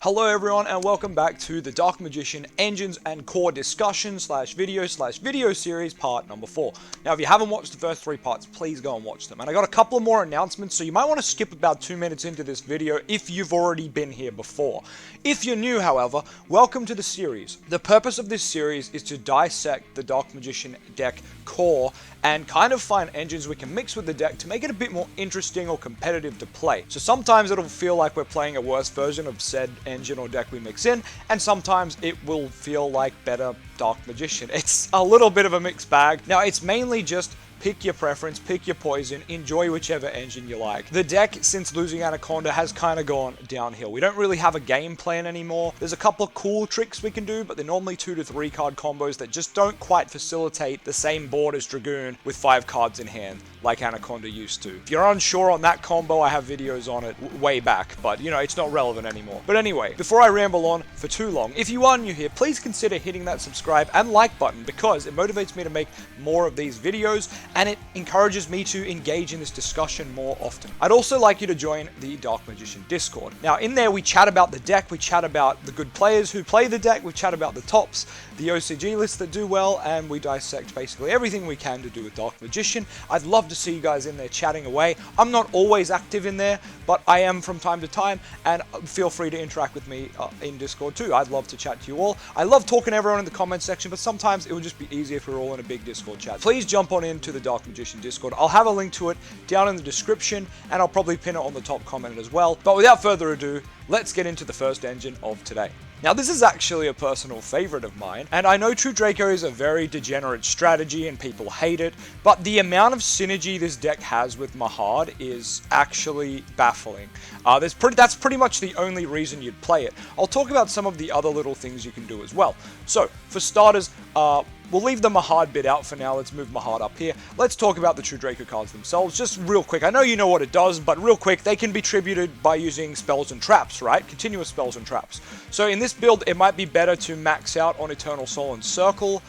Hello everyone and welcome back to the Dark Magician Engines and Core discussion video series part number 4. Now if you haven't watched the first 3 parts, please go and watch them. And I got a couple more announcements, so you might want to skip about 2 minutes into this video if you've already been here before. If you're new, however, welcome to the series. The purpose of this series is to dissect the Dark Magician deck core and kind of find engines we can mix with the deck to make it a bit more interesting or competitive to play. So sometimes it'll feel like we're playing a worse version of said engine or deck we mix in, and sometimes it will feel like better Dark Magician. It's a little bit of a mixed bag. Now it's mainly just pick your preference, pick your poison, enjoy whichever engine you like. The deck, since losing Anaconda, has kind of gone downhill. We don't really have a game plan anymore. There's a couple of cool tricks we can do, but they're normally 2 to 3 card combos that just don't quite facilitate the same board as Dragoon with 5 cards in hand, like Anaconda used to. If you're unsure on that combo, I have videos on it way back, but you know, it's not relevant anymore. But anyway, before I ramble on for too long, if you are new here, please consider hitting that subscribe and like button because it motivates me to make more of these videos and it encourages me to engage in this discussion more often. I'd also like you to join the Dark Magician Discord. Now in there we chat about the deck, we chat about the good players who play the deck, we chat about the tops, the OCG lists that do well, and we dissect basically everything we can to do with Dark Magician. I'd love to see you guys in there chatting away. I'm not always active in there, but I am from time to time, and feel free to interact with me in Discord too. I'd love to chat to you all. I love talking to everyone in the comments section, but sometimes it would just be easier if we were all in a big Discord chat. Please jump on into the Dark Magician Discord. I'll have a link to it down in the description, and I'll probably pin it on the top comment as well. But without further ado, let's get into the first engine of today. Now this is actually a personal favorite of mine, and I know True Draco is a very degenerate strategy and people hate it, but the amount of synergy this deck has with Mahad is actually baffling. That's pretty much the only reason you'd play it. I'll talk about some of the other little things you can do as well. So, for starters, we'll leave the Mahad bit out for now. Let's move Mahad up here. Let's talk about the True Draco cards themselves, just real quick. I know you know what it does, but real quick, they can be tributed by using spells and traps, right? Continuous spells and traps. So in this build, it might be better to max out on Eternal Soul and Circle.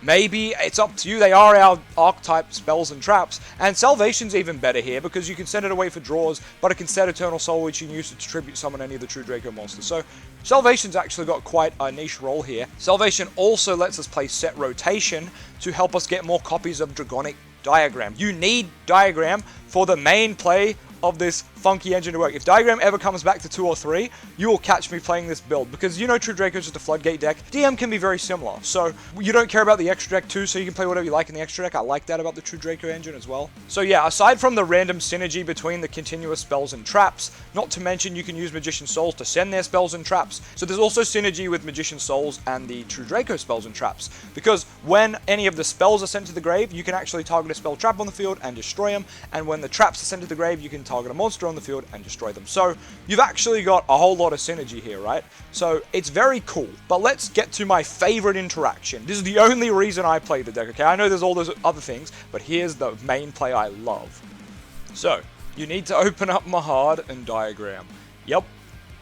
Maybe, it's up to you. They are our archetype spells and traps. And Salvation's even better here because you can send it away for draws, but it can set Eternal Soul, which you can use to tribute summon any of the True Draco monsters. So Salvation's actually got quite a niche role here. Salvation also lets us play set rotation to help us get more copies of Dragonic Diagram. You need Diagram for the main play of this funky engine to work. If Diagram ever comes back to 2 or 3, you will catch me playing this build because you know True Draco is just a floodgate deck. DM can be very similar, so you don't care about the extra deck too, so you can play whatever you like in the extra deck. I like that about the True Draco engine as well. So yeah, aside from the random synergy between the continuous spells and traps, not to mention you can use Magician Souls to send their spells and traps, so there's also synergy with Magician Souls and the True Draco spells and traps, because when any of the spells are sent to the grave, you can actually target a spell trap on the field and destroy them, and when the traps are sent to the grave, you can target a monster on the field and destroy them. So you've actually got a whole lot of synergy here, right? So it's very cool. But let's get to my favorite interaction. This is the only reason I play the deck, okay? I know there's all those other things, but here's the main play I love. So you need to open up Mahad and Diagram. Yep,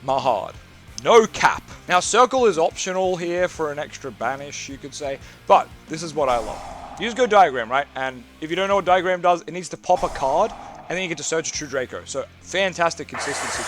Mahad. No cap. Now Circle is optional here for an extra banish, you could say, but this is what I love. You just go Diagram, right? And if you don't know what Diagram does, it needs to pop a card, and then you get to search a True Draco. So, fantastic consistency.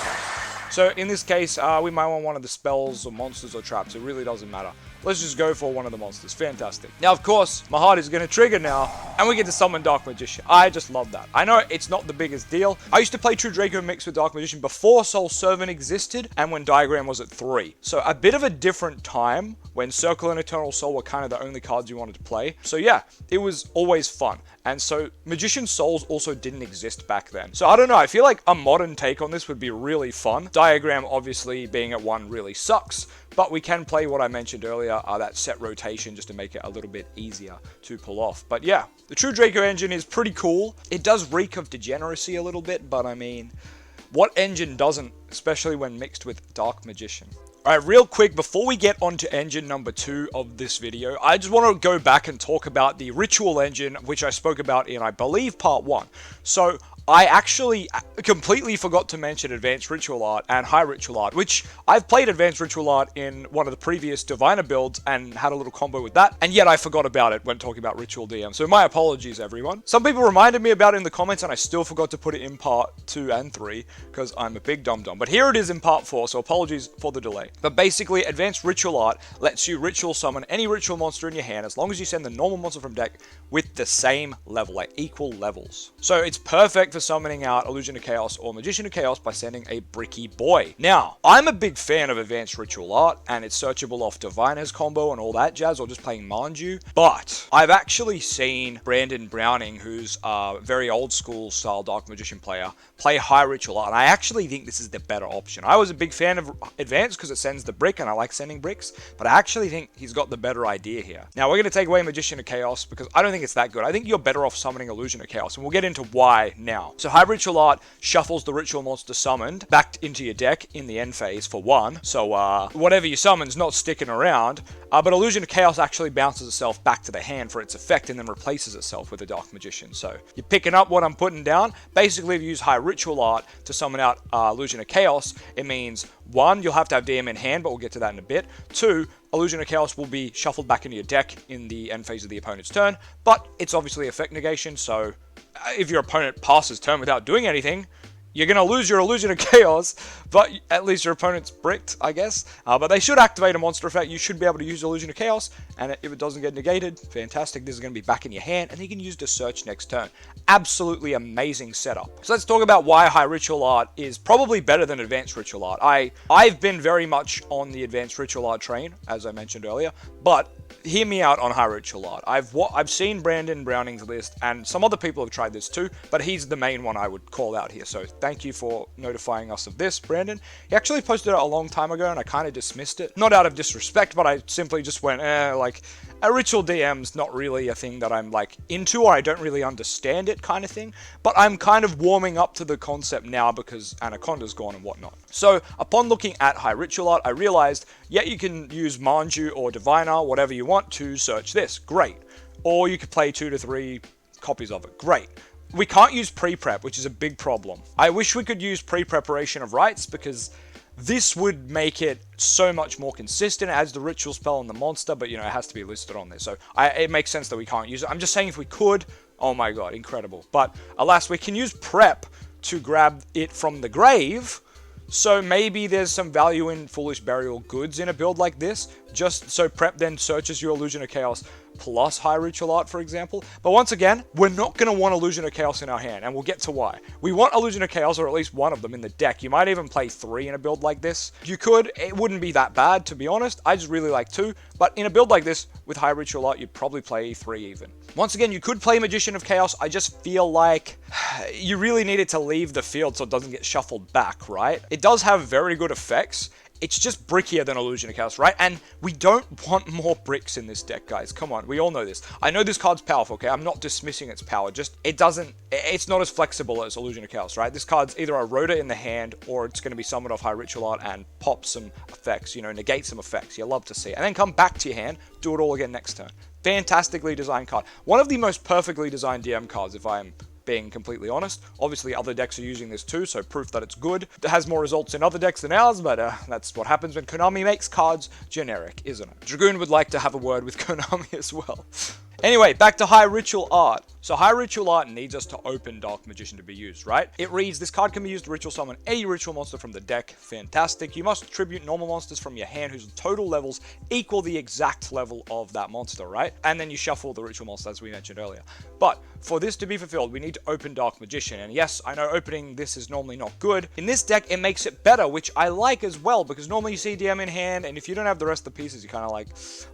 So, in this case, we might want one of the spells or monsters or traps. It really doesn't matter. Let's just go for one of the monsters. Fantastic. Now, of course, Mahad is going to trigger now, and we get to summon Dark Magician. I just love that. I know it's not the biggest deal. I used to play True Draco mixed with Dark Magician before Soul Servant existed, and when Diagram was at 3. So, a bit of a different time when Circle and Eternal Soul were kind of the only cards you wanted to play. So yeah, it was always fun. And so Magician Souls also didn't exist back then. So I don't know, I feel like a modern take on this would be really fun. Diagram obviously being at 1 really sucks, but we can play what I mentioned earlier, that set rotation just to make it a little bit easier to pull off. But yeah, the True Draco engine is pretty cool. It does reek of degeneracy a little bit, but I mean, what engine doesn't, especially when mixed with Dark Magician? Alright, real quick, before we get on to engine number 2 of this video, I just want to go back and talk about the Ritual engine, which I spoke about in, I believe, part 1. So, I actually completely forgot to mention Advanced Ritual Art and High Ritual Art, which I've played Advanced Ritual Art in one of the previous Diviner builds and had a little combo with that, and yet I forgot about it when talking about Ritual DM, so my apologies everyone. Some people reminded me about it in the comments and I still forgot to put it in part 2 and 3, because I'm a big dum-dum, but here it is in part 4, so apologies for the delay. But basically, Advanced Ritual Art lets you ritual summon any ritual monster in your hand as long as you send the normal monster from deck with the same level, like equal levels. So it's perfect for summoning out Illusion of Chaos or Magician of Chaos by sending a Bricky Boy. Now, I'm a big fan of Advanced Ritual Art, and it's searchable off Diviner's combo and all that jazz, or just playing Manju, but I've actually seen Brandon Browning, who's a very old school style Dark Magician player, play High Ritual Art, and I actually think this is the better option. I was a big fan of Advanced because it sends the brick, and I like sending bricks, but I actually think he's got the better idea here. Now, we're going to take away Magician of Chaos because I don't think it's that good. I think you're better off summoning Illusion of Chaos, and we'll get into why now. So High Ritual Art shuffles the ritual monster summoned back into your deck in the end phase for 1. So whatever you summon's not sticking around, but Illusion of Chaos actually bounces itself back to the hand for its effect and then replaces itself with a Dark Magician. So you're picking up what I'm putting down. Basically, if you use High Ritual Art to summon out Illusion of Chaos, it means 1, you'll have to have DM in hand, but we'll get to that in a bit. 2, Illusion of Chaos will be shuffled back into your deck in the end phase of the opponent's turn, but it's obviously effect negation, so if your opponent passes turn without doing anything, you're going to lose your Illusion of Chaos, but at least your opponent's bricked, I guess. But they should activate a monster effect. You should be able to use Illusion of Chaos, and if it doesn't get negated, fantastic. This is going to be back in your hand, and you can use the search next turn. Absolutely amazing setup. So let's talk about why High Ritual Art is probably better than Advanced Ritual Art. I've been very much on the Advanced Ritual Art train, as I mentioned earlier, but hear me out on High Ritual Art. I've seen Brandon Browning's list, and some other people have tried this too, but he's the main one I would call out here. So thank you for notifying us of this, Brandon. He actually posted it a long time ago, and I kind of dismissed it. Not out of disrespect, but I simply just went, like, a ritual DM's not really a thing that I'm, like, into, or I don't really understand it kind of thing. But I'm kind of warming up to the concept now because Anaconda's gone and whatnot. So, upon looking at High Ritual Art, I realized, yeah, you can use Manju or Diviner, whatever you want, to search this. Great. Or you could play 2 to 3 copies of it. Great. We can't use pre-prep, which is a big problem. I wish we could use pre-preparation of rites, because this would make it so much more consistent as the ritual spell on the monster, but, you know, it has to be listed on there. So it makes sense that we can't use it. I'm just saying if we could, oh my god, incredible. But alas, we can use prep to grab it from the grave. So maybe there's some value in Foolish Burial Goods in a build like this, just so prep then searches your Illusion of Chaos plus High Ritual Art, for example. But once again, we're not going to want Illusion of Chaos in our hand, and we'll get to why. We want Illusion of Chaos, or at least one of them, in the deck. You might even play 3 in a build like this. You could. It wouldn't be that bad, to be honest. I just really like 2. But in a build like this, with High Ritual Art, you'd probably play 3 even. Once again, you could play Magician of Chaos. I just feel like you really need it to leave the field so it doesn't get shuffled back, right? It does have very good effects. It's just brickier than Illusion of Chaos, right? And we don't want more bricks in this deck, guys. Come on, we all know this. I know this card's powerful, okay? I'm not dismissing its power. Just, it's not as flexible as Illusion of Chaos, right? This card's either a Rhoda in the hand, or it's going to be summoned off High Ritual Art and pop some effects, you know, negate some effects. You love to see it. And then come back to your hand, do it all again next turn. Fantastically designed card. One of the most perfectly designed DM cards, if I'm being completely honest. Obviously, other decks are using this too, so proof that it's good. It has more results in other decks than ours, but that's what happens when Konami makes cards generic, isn't it? Dragoon would like to have a word with Konami as well. Anyway, back to High Ritual Art. So High Ritual Art needs us to open Dark Magician to be used, right? It reads, this card can be used to ritual summon a ritual monster from the deck. Fantastic. You must tribute normal monsters from your hand whose total levels equal the exact level of that monster, right? And then you shuffle the ritual monster, as we mentioned earlier. But for this to be fulfilled, we need to open Dark Magician. And yes, I know opening this is normally not good. In this deck, it makes it better, which I like as well, because normally you see DM in hand, and if you don't have the rest of the pieces, you kind of like,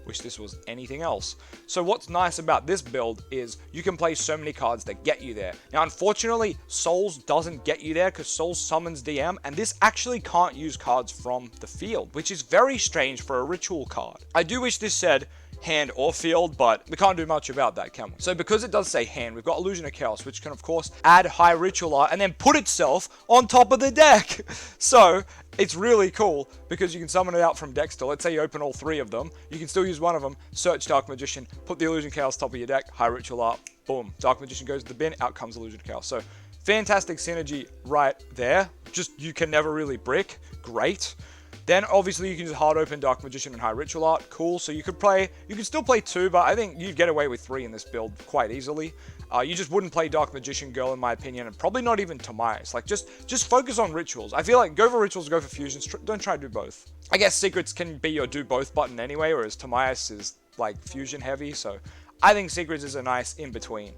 wish this was anything else. So what's nice about this build is you can play so many cards that get you there. Now, unfortunately, Souls doesn't get you there because Souls summons DM, and this actually can't use cards from the field, which is very strange for a ritual card. I do wish this said hand or field, but we can't do much about that, can we? So because it does say hand, we've got Illusion of Chaos, which can of course add High Ritual Art and then put itself on top of the deck. So it's really cool because you can summon it out from deck still. Let's say you open all 3 of them, you can still use one of them, search Dark Magician, put the Illusion of Chaos top of your deck, High Ritual Art, boom, Dark Magician goes to the bin, out comes Illusion of Chaos. So Fantastic synergy right there. Just, you can never really brick. Great. Then obviously you can just hard open Dark Magician and High Ritual Art. Cool. So you could still play 2, but I think you'd get away with 3 in this build quite easily. You just wouldn't play Dark Magician Girl in my opinion, and probably not even Tomias. Like, just focus on rituals. I feel like go for rituals, go for fusions. Don't try to do both. I guess secrets can be your do both button anyway, whereas Tomias is like fusion heavy. So I think secrets is a nice in between.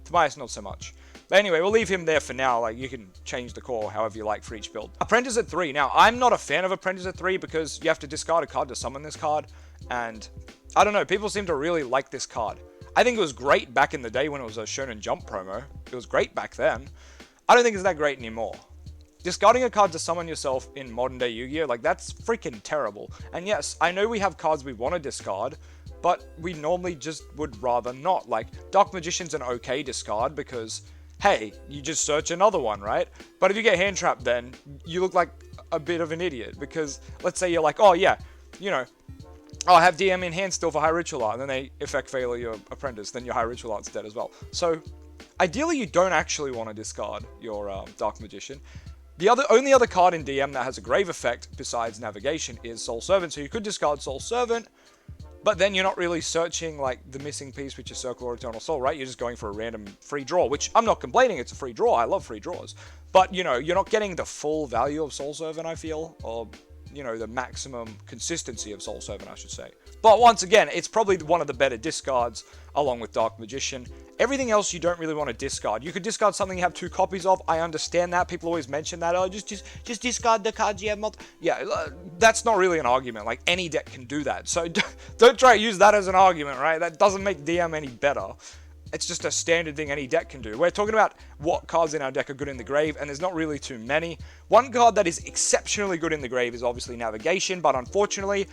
Tomias not so much. But anyway, we'll leave him there for now. Like, you can change the core however you like for each build. Apprentice at 3. Now, I'm not a fan of Apprentice at 3 because you have to discard a card to summon this card. And I don't know, people seem to really like this card. I think it was great back in the day when it was a Shonen Jump promo. It was great back then. I don't think it's that great anymore. Discarding a card to summon yourself in modern day Yu-Gi-Oh! Like, that's freaking terrible. And yes, I know we have cards we want to discard, but we normally just would rather not. Like, Dark Magician's an okay discard because, hey, you just search another one, right? But if you get hand trapped, then you look like a bit of an idiot because let's say you're like, oh yeah, you know, oh, I have DM in hand still for High Ritual Art, and then they effect fail your Apprentice, then your High Ritual Art's dead as well. So, ideally you don't actually want to discard your Dark Magician. The only other card in DM that has a grave effect besides Navigation is Soul Servant, so you could discard Soul Servant, but then you're not really searching like the missing piece, which is Circle or Eternal Soul, right? You're just going for a random free draw, which I'm not complaining, it's a free draw, I love free draws. But, you know, you're not getting the full value of Soul Servant, I feel, or, you know, the maximum consistency of Soul Servant, I should say. But once again, it's probably one of the better discards, along with Dark Magician. Everything else you don't really want to discard. You could discard something you have 2 copies of. I understand that. People always mention that. Oh, just discard the cards you have multiple. Yeah, that's not really an argument. Like, any deck can do that. So don't try to use that as an argument, right? That doesn't make DM any better. It's just a standard thing any deck can do. We're talking about what cards in our deck are good in the grave, and there's not really too many. One card that is exceptionally good in the grave is obviously Navigation, but unfortunately,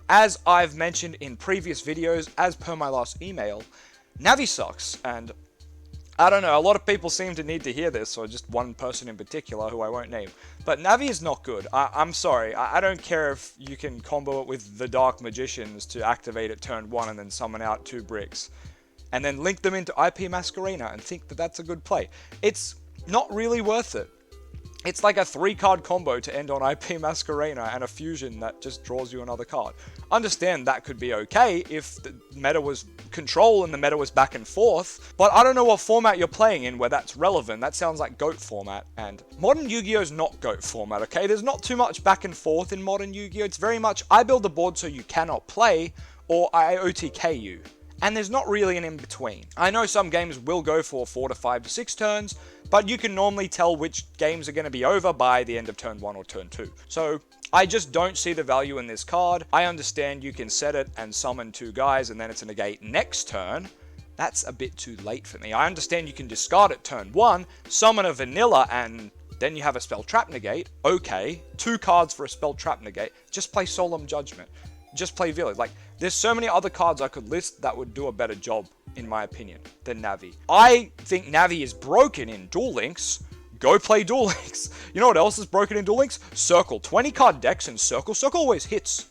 as I've mentioned in previous videos, as per my last email, Navi sucks, and I don't know, a lot of people seem to need to hear this, or just one person in particular who I won't name. But Navi is not good. I'm sorry, I don't care if you can combo it with the Dark Magicians to activate it turn 1 and then summon out 2 bricks, and then link them into IP Masquerena and think that that's a good play. It's not really worth it. It's like a 3-card combo to end on IP Masquerena and a fusion that just draws you another card. Understand that could be okay if the meta was control and the meta was back and forth, but I don't know what format you're playing in where that's relevant. That sounds like GOAT format, and modern Yu-Gi-Oh! Is not GOAT format, okay? There's not too much back and forth in modern Yu-Gi-Oh! It's very much, I build the board so you cannot play, or I OTK you. And there's not really an in-between. I know some games will go for 4 to 5 to 6 turns, but you can normally tell which games are going to be over by the end of turn 1 or turn 2. So I just don't see the value in this card. I understand you can set it and summon 2 guys and then it's a negate next turn. That's a bit too late for me. I understand you can discard it turn 1, summon a vanilla, and then you have a spell trap negate. Okay, 2 cards for a spell trap negate. Just play Solemn Judgment. Just play Village. Like, there's so many other cards I could list that would do a better job, in my opinion, than Navi. I think Navi is broken in Duel Links. Go play Duel Links. You know what else is broken in Duel Links? Circle. 20 card decks in Circle. Circle always hits.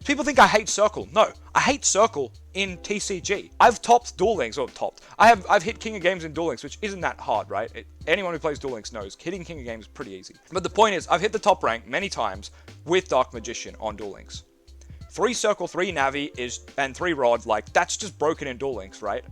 People think I hate Circle. No, I hate Circle in TCG. I've topped Duel Links, or topped. I've hit King of Games in Duel Links, which isn't that hard, right? Anyone who plays Duel Links knows hitting King of Games is pretty easy. But the point is, I've hit the top rank many times with Dark Magician on Duel Links. 3 Circle, 3 Navi and 3 Rod, like, that's just broken in Duel Links, right?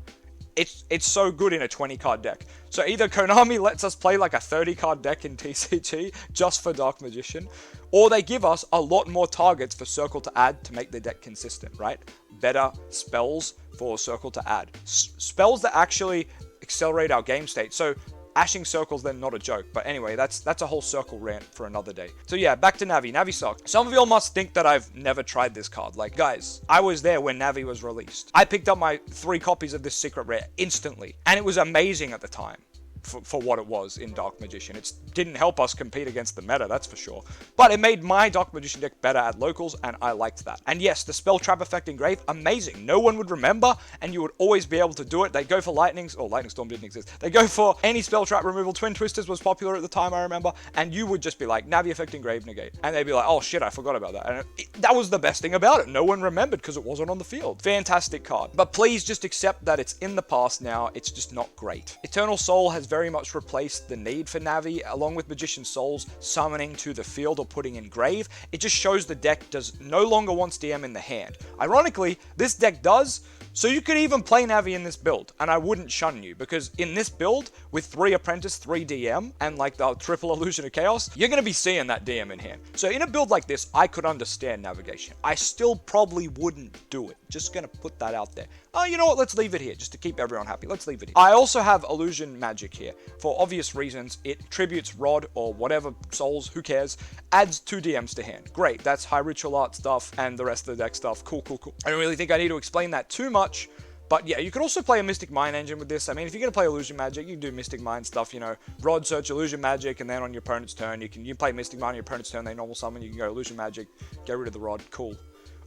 It's so good in a 20-card deck. So either Konami lets us play like a 30-card deck in TCG just for Dark Magician, or they give us a lot more targets for Circle to add to make the deck consistent, right? Better spells for Circle to add. Spells that actually accelerate our game state. So Ashing Circle's then not a joke, but anyway, that's a whole Circle rant for another day. So yeah, back to Navi. Navi sucks. Some of y'all must think that I've never tried this card. Like, guys, I was there when Navi was released. I picked up my 3 copies of this secret rare instantly, and it was amazing at the time. For what it was in Dark Magician. It didn't help us compete against the meta, that's for sure. But it made my Dark Magician deck better at locals, and I liked that. And yes, the spell trap effect in Grave, amazing. No one would remember, and you would always be able to do it. They'd go for Lightnings, or Lightning Storm didn't exist. They go for any spell trap removal. Twin Twisters was popular at the time, I remember, and you would just be like, Navi effect in Grave negate. And they'd be like, oh shit, I forgot about that. And that was the best thing about it. No one remembered because it wasn't on the field. Fantastic card. But please just accept that it's in the past now. It's just not great. Eternal Soul has very much replaced the need for Navi, along with Magician Souls summoning to the field or putting in grave. It just shows the deck does no longer wants DM in the hand. Ironically, this deck does, so you could even play Navi in this build, and I wouldn't shun you, because in this build, with 3 Apprentice, 3 DM, and like the triple Illusion of Chaos, you're going to be seeing that DM in hand. So in a build like this, I could understand navigation. I still probably wouldn't do it. Just going to put that out there. Oh, you know what? Let's leave it here, just to keep everyone happy. Let's leave it here. I also have Illusion Magic here. For obvious reasons, it tributes Rod or whatever souls, who cares, adds 2 DMs to hand. Great, that's high ritual art stuff and the rest of the deck stuff. Cool, cool, cool. I don't really think I need to explain that too much. But yeah, you could also play a Mystic Mine engine with this. I mean, if you're going to play Illusion Magic, you can do Mystic Mine stuff, you know, Rod, search Illusion Magic, and then on your opponent's turn, you play Mystic Mine on your opponent's turn, they normal summon, you can go Illusion Magic, get rid of the Rod, cool.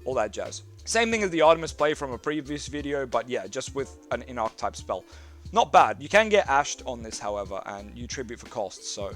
All that jazz. Same thing as the Artemis play from a previous video, but yeah, just with an in-arc type spell. Not bad. You can get ashed on this, however, and you tribute for costs, so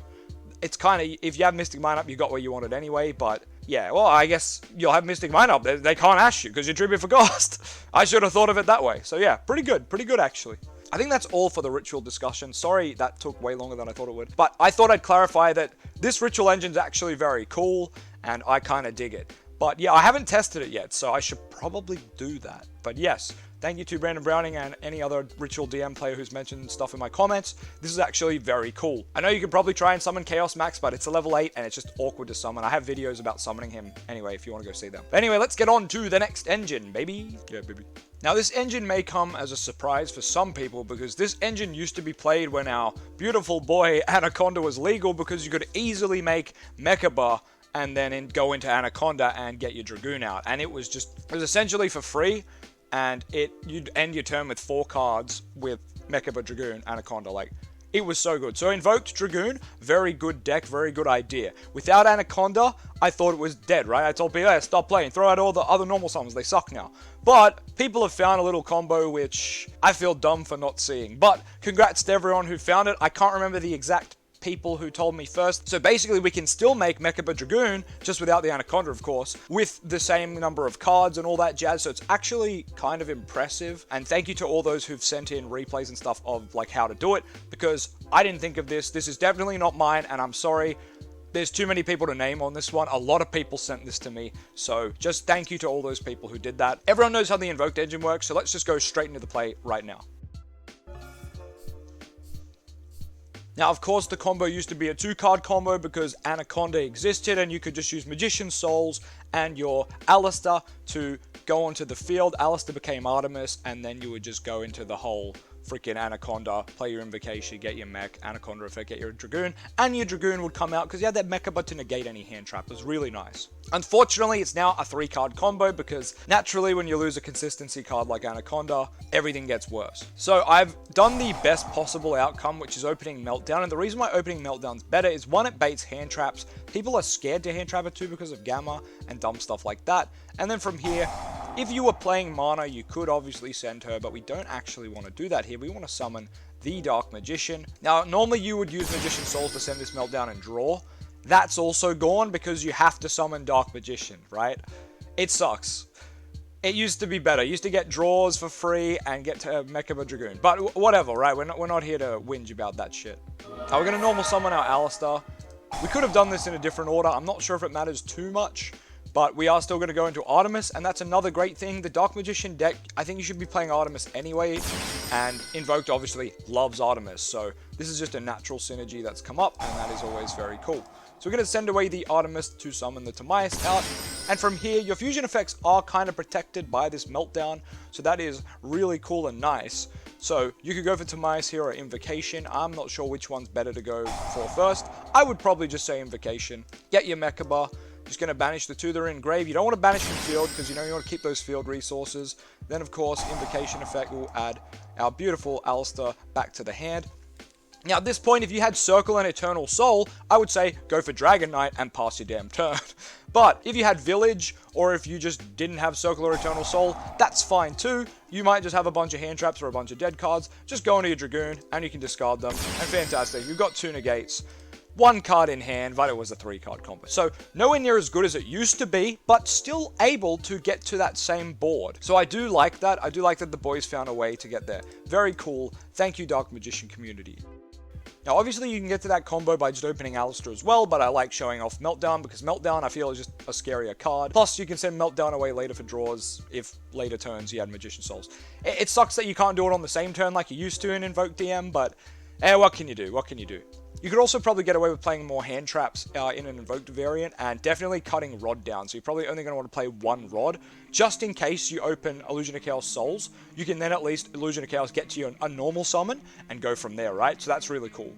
it's kind of, if you have Mystic Mine up, you got where you wanted anyway, but yeah, well, I guess you'll have Mystic Mine up. They can't ash you because you tribute for cost. I should have thought of it that way. So yeah, pretty good actually. I think that's all for the ritual discussion. Sorry that took way longer than I thought it would. But I thought I'd clarify that this ritual engine's actually very cool, and I kind of dig it. But yeah, I haven't tested it yet, so I should probably do that. But yes, thank you to Brandon Browning and any other Ritual DM player who's mentioned stuff in my comments. This is actually very cool. I know you could probably try and summon Chaos Max, but it's a level 8 and it's just awkward to summon. I have videos about summoning him anyway, if you want to go see them. But anyway, let's get on to the next engine, baby. Yeah, baby. Now, this engine may come as a surprise for some people because this engine used to be played when our beautiful boy Anaconda was legal, because you could easily make Mechaba and then go into Anaconda and get your Dragoon out. And it was essentially for free, and you'd end your turn with 4 cards with Mechaba, Dragoon, Anaconda. Like, it was so good. So Invoked Dragoon, very good deck, very good idea. Without Anaconda, I thought it was dead, right? I told people, hey, stop playing, throw out all the other normal summons, they suck now. But people have found a little combo which I feel dumb for not seeing. But congrats to everyone who found it. I can't remember the exact people who told me first. So basically we can still make Mechaba Dragoon, just without the Anaconda of course, with the same number of cards and all that jazz, so it's actually kind of impressive. And thank you to all those who've sent in replays and stuff of like how to do it, because I didn't think of this. This is definitely not mine, and I'm sorry. There's too many people to name on this one. A lot of people sent this to me, so just thank you to all those people who did that. Everyone knows how the Invoked engine works, so let's just go straight into the play right now. Now, of course, the combo used to be a 2-card combo because Anaconda existed, and you could just use Magician Souls and your Alistair to go onto the field. Alistair became Artemis, and then you would just go into the whole freaking Anaconda, play your Invocation, get your mech, Anaconda effect, get your Dragoon, and your Dragoon would come out because you had that Mechaba to negate any hand trap. It was really nice. Unfortunately, it's now a 3-card combo because naturally when you lose a consistency card like Anaconda, everything gets worse. So I've done the best possible outcome, which is opening Meltdown, and the reason why opening Meltdown's better is, one, it baits hand traps. People are scared to hand trap it too because of Gamma and dumb stuff like that. And then from here, if you were playing Mana, you could obviously send her, but we don't actually want to do that here. We want to summon the Dark Magician. Now, normally you would use Magician Souls to send this Meltdown and draw. That's also gone because you have to summon Dark Magician, right? It sucks. It used to be better. You used to get draws for free and get to Mechaba Dragoon. But whatever, right? We're not here to whinge about that shit. Now, we're going to normal summon our Alistair. We could have done this in a different order. I'm not sure if it matters too much, but we are still going to go into Artemis, and that's another great thing. The Dark Magician deck, I think you should be playing Artemis anyway, and Invoked obviously loves Artemis, so this is just a natural synergy that's come up, and that is always very cool. So we're going to send away the Artemis to summon the Timaeus out, and from here, your fusion effects are kind of protected by this Meltdown, so that is really cool and nice. So you could go for Timaeus here or Invocation. I'm not sure which one's better to go for first. I would probably just say Invocation. Get your Mechaba. Just going to banish the 2 that are in grave. You don't want to banish from field because you want to keep those field resources. Then, of course, Invocation effect will add our beautiful Alistair back to the hand. Now, at this point, if you had Circle and Eternal Soul, I would say go for Dragon Knight and pass your damn turn. But if you had Village, or if you just didn't have Circle or Eternal Soul, that's fine too. You might just have a bunch of hand traps or a bunch of dead cards. Just go into your Dragoon, and you can discard them. And fantastic, you've got 2 negates. 1 card in hand, but it was a 3-card combo. So nowhere near as good as it used to be, but still able to get to that same board. So I do like that. I do like that the boys found a way to get there. Very cool. Thank you, Dark Magician community. Now, obviously, you can get to that combo by just opening Alistair as well, but I like showing off Meltdown because Meltdown, I feel, is just a scarier card. Plus, you can send Meltdown away later for draws if later turns you had Magician Souls. It sucks that you can't do it on the same turn like you used to in Invoke DM, but what can you do? What can you do? You could also probably get away with playing more hand traps in an invoked variant, and definitely cutting Rod down. So you're probably only going to want to play one Rod, just in case you open Illusion of Chaos Souls. You can then at least Illusion of Chaos get to you a normal summon and go from there, right? So that's really cool.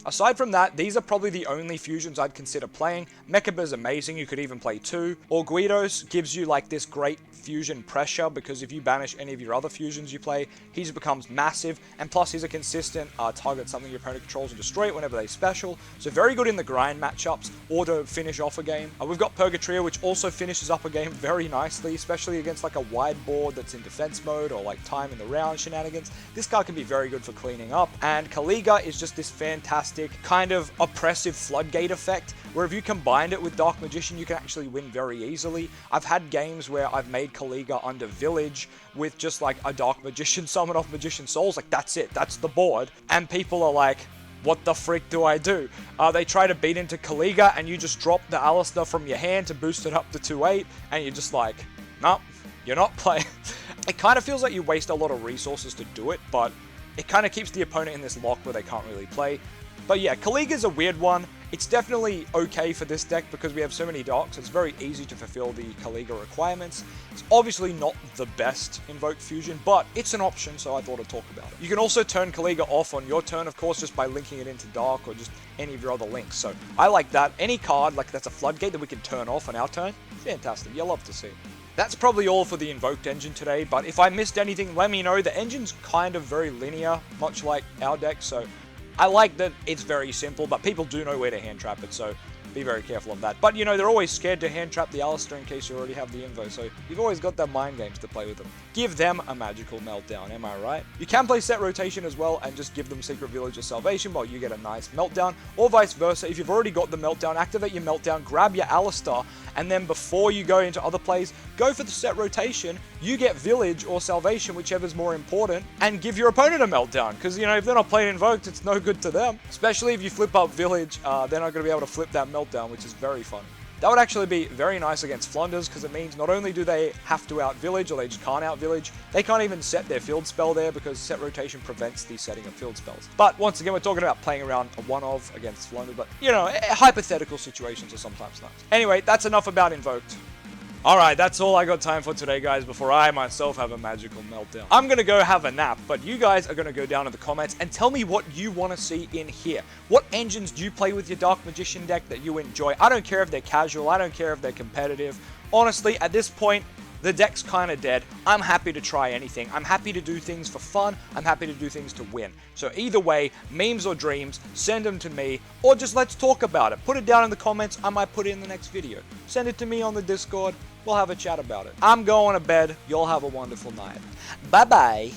Aside from that, these are probably the only fusions I'd consider playing. Mechaba's amazing, you could even play 2. Or Guidos gives you like this great fusion pressure, because if you banish any of your other fusions you play, he just becomes massive, and plus he's a consistent target, something your opponent controls and destroy it whenever they special. So very good in the grind matchups or to finish off a game. We've got Purgatria, which also finishes up a game very nicely, especially against like a wide board that's in defense mode or like time in the round shenanigans. This card can be very good for cleaning up. And Kaliga is just this fantastic kind of oppressive floodgate effect, where if you combined it with Dark Magician, you can actually win very easily. I've had games where I've made Kaliga under Village with just like a Dark Magician summon off Magician Souls, like that's it, that's the board, and people are like, what the frick do I do? They try to beat into Kaliga and you just drop the Alistair from your hand to boost it up to 2-8, and you're just like, nope, you're not playing. It kind of feels like you waste a lot of resources to do it, but it kind of keeps the opponent in this lock where they can't really play. But yeah, Kaliga's a weird one. It's definitely okay for this deck because we have so many darks. It's very easy to fulfill the Kaliga requirements. It's obviously not the best invoked fusion, but it's an option, so I thought I'd talk about it. You can also turn Kaliga off on your turn, of course, just by linking it into dark or just any of your other links. So I like that. Any card like that's a floodgate that we can turn off on our turn, fantastic. You'll love to see. That's probably all for the Invoked engine today, but if I missed anything, let me know. The engine's kind of very linear, much like our deck, so I like that it's very simple, but people do know where to hand trap it, so be very careful of that. But, you know, they're always scared to hand trap the Alistair in case you already have the Invo, so you've always got their mind games to play with them. Give them a magical meltdown, am I right? You can play set rotation as well and just give them Secret Village or Salvation while you get a nice meltdown, or vice versa. If you've already got the meltdown, activate your meltdown, grab your Alistair, and then before you go into other plays, go for the set rotation, you get Village or Salvation, whichever's more important, and give your opponent a meltdown, because, you know, if they're not playing Invoked, it's no good to them. Especially if you flip up Village, they're not going to be able to flip that meltdown, which is very fun. That would actually be very nice against Flunders, because it means not only do they have to out-village, or they just can't out-village, they can't even set their field spell there, because set rotation prevents the setting of field spells. But once again, we're talking about playing around a one-of against Flunders, but, you know, hypothetical situations are sometimes nice. Anyway, that's enough about Invoked. Alright, that's all I got time for today, guys, before I myself have a magical meltdown. I'm gonna go have a nap, but you guys are gonna go down in the comments and tell me what you want to see in here. What engines do you play with your Dark Magician deck that you enjoy? I don't care if they're casual, I don't care if they're competitive. Honestly, at this point, the deck's kind of dead. I'm happy to try anything. I'm happy to do things for fun. I'm happy to do things to win. So either way, memes or dreams, send them to me, or just let's talk about it. Put it down in the comments. I might put it in the next video. Send it to me on the Discord. We'll have a chat about it. I'm going to bed. Y'all have a wonderful night. Bye-bye.